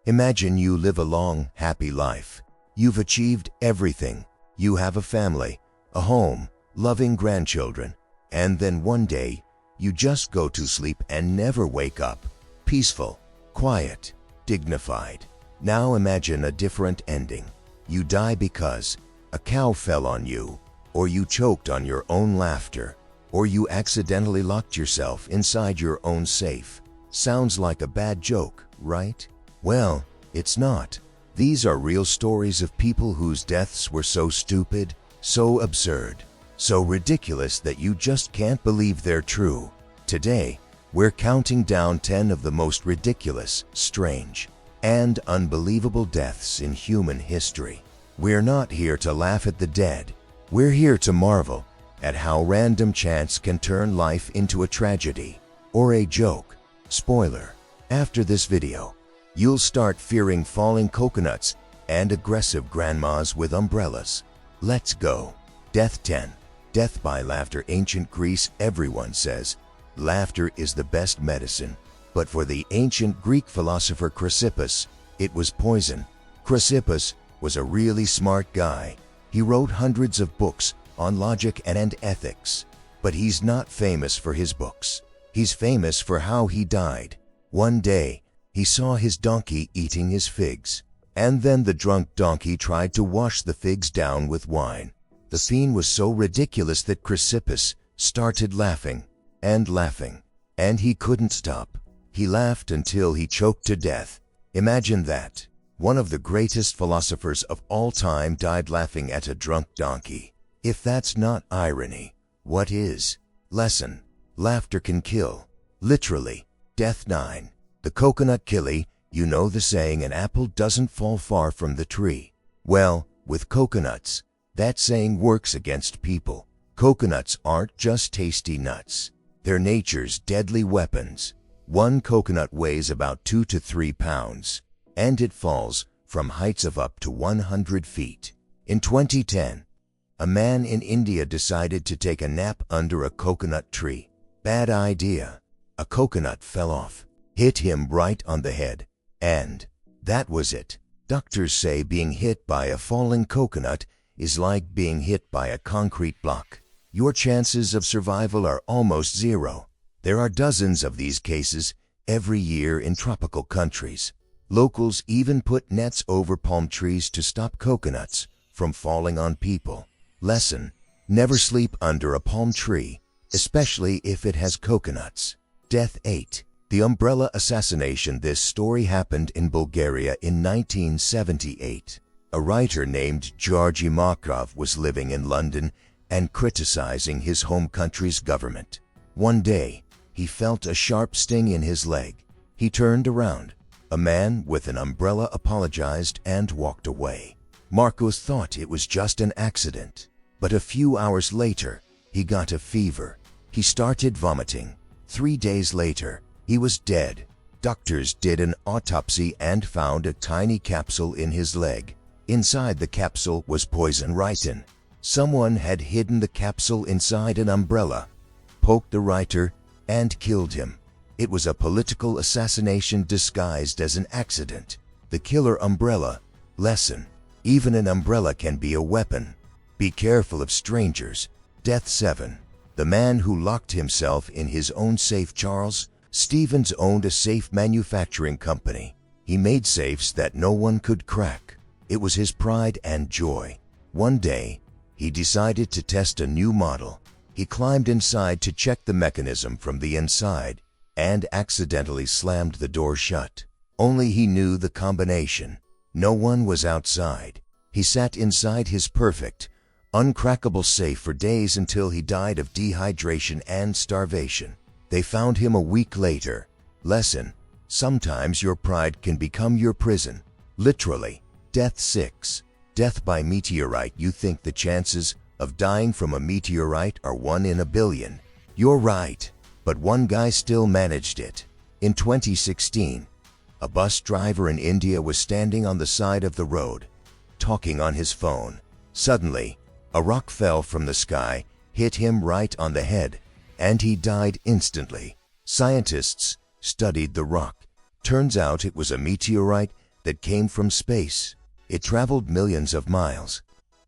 Imagine you live a long, happy life. You've achieved everything. You have a family, a home, loving grandchildren. And then one day, you just go to sleep and never wake up. Peaceful, quiet, dignified. Now imagine a different ending. You die because a cow fell on you, or you choked on your own laughter, or you accidentally locked yourself inside your own safe. Sounds like a bad joke, right? Well, it's not. These are real stories of people whose deaths were so stupid, so absurd, so ridiculous that you just can't believe they're true. Today, we're counting down 10 of the most ridiculous, strange, and unbelievable deaths in human history. We're not here to laugh at the dead. We're here to marvel at how random chance can turn life into a tragedy or a joke. Spoiler: after this video, you'll start fearing falling coconuts and aggressive grandmas with umbrellas. Let's go. Death 10. Death by laughter. Ancient Greece. Everyone says laughter is the best medicine. But for the ancient Greek philosopher Chrysippus, it was poison. Chrysippus was a really smart guy. He wrote hundreds of books on logic and ethics. But he's not famous for his books. He's famous for how he died. One day, he saw his donkey eating his figs. And then the drunk donkey tried to wash the figs down with wine. The scene was so ridiculous that Chrysippus started laughing and laughing, and he couldn't stop. He laughed until he choked to death. Imagine that. One of the greatest philosophers of all time died laughing at a drunk donkey. If that's not irony, what is? Lesson: laughter can kill. Literally. Death 9. The coconut killie. You know the saying, an apple doesn't fall far from the tree. Well, with coconuts, that saying works against people. Coconuts aren't just tasty nuts. They're nature's deadly weapons. One coconut weighs about 2 to 3 pounds, and it falls from heights of up to 100 feet. In 2010, a man in India decided to take a nap under a coconut tree. Bad idea. A coconut fell off, hit him right on the head, and that was it. Doctors say being hit by a falling coconut is like being hit by a concrete block. Your chances of survival are almost zero. There are dozens of these cases every year in tropical countries. Locals even put nets over palm trees to stop coconuts from falling on people. Lesson: never sleep under a palm tree, especially if it has coconuts. Death 8. The umbrella assassination. This story happened in Bulgaria in 1978. A writer named Georgy Markov was living in London and criticizing his home country's government. One day, he felt a sharp sting in his leg. He turned around. A man with an umbrella apologized and walked away. Marcos thought it was just an accident. But a few hours later, he got a fever. He started vomiting. 3 days later, he was dead. Doctors did an autopsy and found a tiny capsule in his leg. Inside the capsule was poison writing. Someone had hidden the capsule inside an umbrella, poked the writer, and killed him. It was a political assassination disguised as an accident. The killer umbrella. Lesson: even an umbrella can be a weapon. Be careful of strangers. Death 7. The man who locked himself in his own safe. Charles Stevens owned a safe manufacturing company. He made safes that no one could crack. It was his pride and joy. One day, he decided to test a new model. He climbed inside to check the mechanism from the inside and accidentally slammed the door shut. Only he knew the combination. No one was outside. He sat inside his perfect, uncrackable safe for days until he died of dehydration and starvation. They found him a week later. Lesson: sometimes your pride can become your prison. Literally. Death 6. Death by meteorite. You think the chances of dying from a meteorite are 1 in a billion. You're right, but one guy still managed it. In 2016, a bus driver in India was standing on the side of the road, talking on his phone. Suddenly, a rock fell from the sky, hit him right on the head, and he died instantly. Scientists studied the rock. Turns out it was a meteorite that came from space. It traveled millions of miles,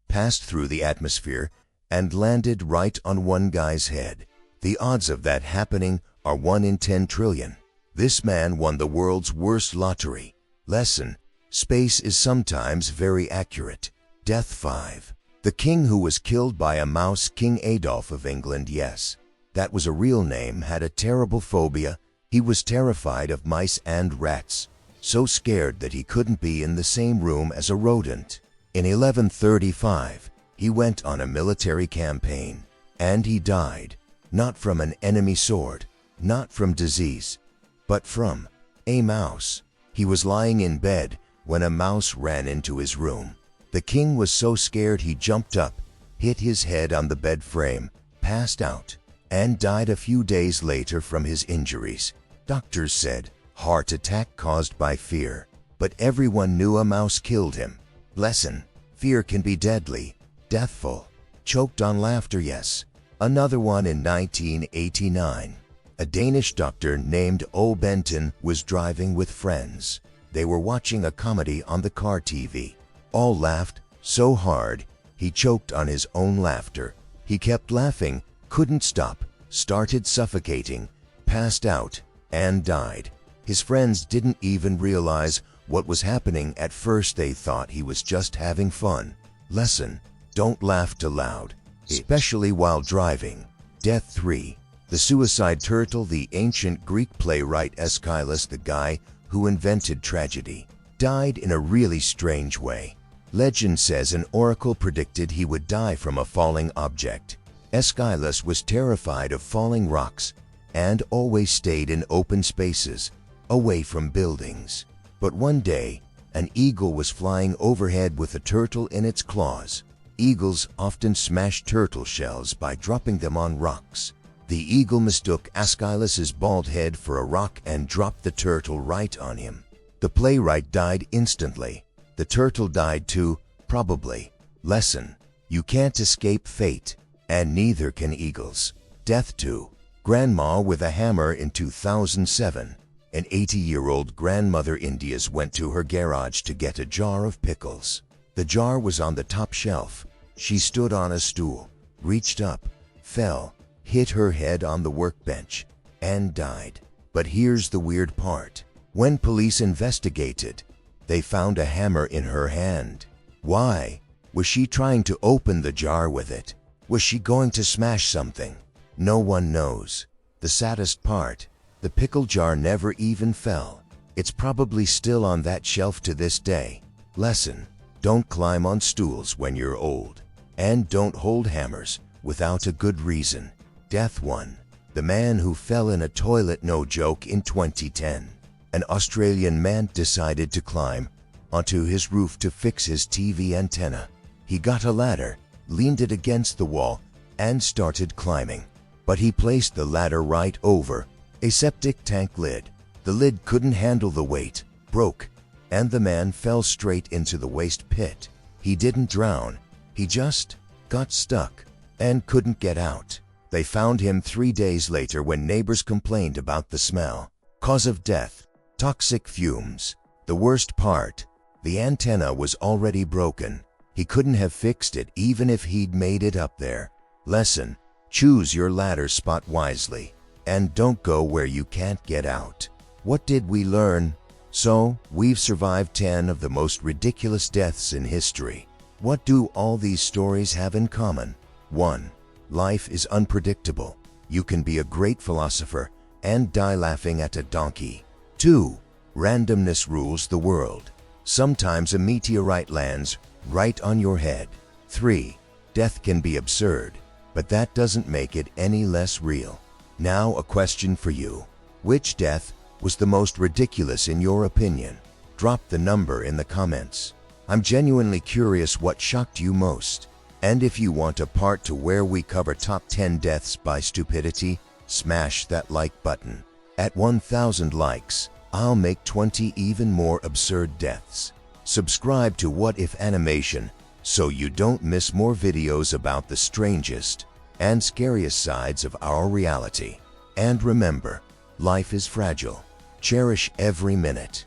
passed through the atmosphere, and landed right on one guy's head. The odds of that happening are 1 in 10 trillion. This man won the world's worst lottery. Lesson: space is sometimes very accurate. Death 5. The king who was killed by a mouse. King Adolf of England, yes, that was a real name, had a terrible phobia. He was terrified of mice and rats, so scared that he couldn't be in the same room as a rodent. In 1135, he went on a military campaign, and he died, not from an enemy sword, not from disease, but from a mouse. He was lying in bed when a mouse ran into his room. The king was so scared he jumped up, hit his head on the bed frame, passed out, and died a few days later from his injuries. Doctors said heart attack caused by fear, but everyone knew a mouse killed him. Lesson: fear can be deadly, deathful. Choked on laughter, yes. Another one in 1989. A Danish doctor named O. Benton was driving with friends. They were watching a comedy on the car TV. All laughed so hard, he choked on his own laughter. He kept laughing, couldn't stop, started suffocating, passed out, and died. His friends didn't even realize what was happening at first. They thought he was just having fun. Lesson: don't laugh too loud, especially while driving. Death 3. The suicide turtle. The ancient Greek playwright Aeschylus, the guy who invented tragedy, died in a really strange way. Legend says an oracle predicted he would die from a falling object. Aeschylus was terrified of falling rocks and always stayed in open spaces, away from buildings. But one day, an eagle was flying overhead with a turtle in its claws. Eagles often smash turtle shells by dropping them on rocks. The eagle mistook Aeschylus's bald head for a rock and dropped the turtle right on him. The playwright died instantly. The turtle died too, probably. Lesson: you can't escape fate, and neither can eagles. Death 2. Grandma with a hammer. In 2007, an 80-year-old grandmother India's went to her garage to get a jar of pickles. The jar was on the top shelf. She stood on a stool, reached up, fell, hit her head on the workbench, and died. But here's the weird part. When police investigated, they found a hammer in her hand. Why? Was she trying to open the jar with it? Was she going to smash something? No one knows. The saddest part, the pickle jar never even fell. It's probably still on that shelf to this day. Lesson: don't climb on stools when you're old. And don't hold hammers without a good reason. Death 1. The man who fell in a toilet. No joke. In 2010, an Australian man decided to climb onto his roof to fix his TV antenna. He got a ladder, leaned it against the wall, and started climbing. But he placed the ladder right over a septic tank lid. The lid couldn't handle the weight, broke, and the man fell straight into the waste pit. He didn't drown. He just got stuck and couldn't get out. They found him 3 days later when neighbors complained about the smell. Cause of death: toxic fumes. The worst part, the antenna was already broken. He couldn't have fixed it even if he'd made it up there. Lesson: choose your ladder spot wisely, and don't go where you can't get out. What did we learn? So, we've survived 10 of the most ridiculous deaths in history. What do all these stories have in common? 1. Life is unpredictable. You can be a great philosopher and die laughing at a donkey. 2. Randomness rules the world. Sometimes a meteorite lands right on your head. 3. Death can be absurd, but that doesn't make it any less real. Now a question for you. Which death was the most ridiculous in your opinion? Drop the number in the comments. I'm genuinely curious what shocked you most. And if you want a part 2 where we cover top 10 deaths by stupidity, smash that like button. At 1,000 likes, I'll make 20 even more absurd deaths. Subscribe to What If Animation so you don't miss more videos about the strangest and scariest sides of our reality. And remember, life is fragile. Cherish every minute.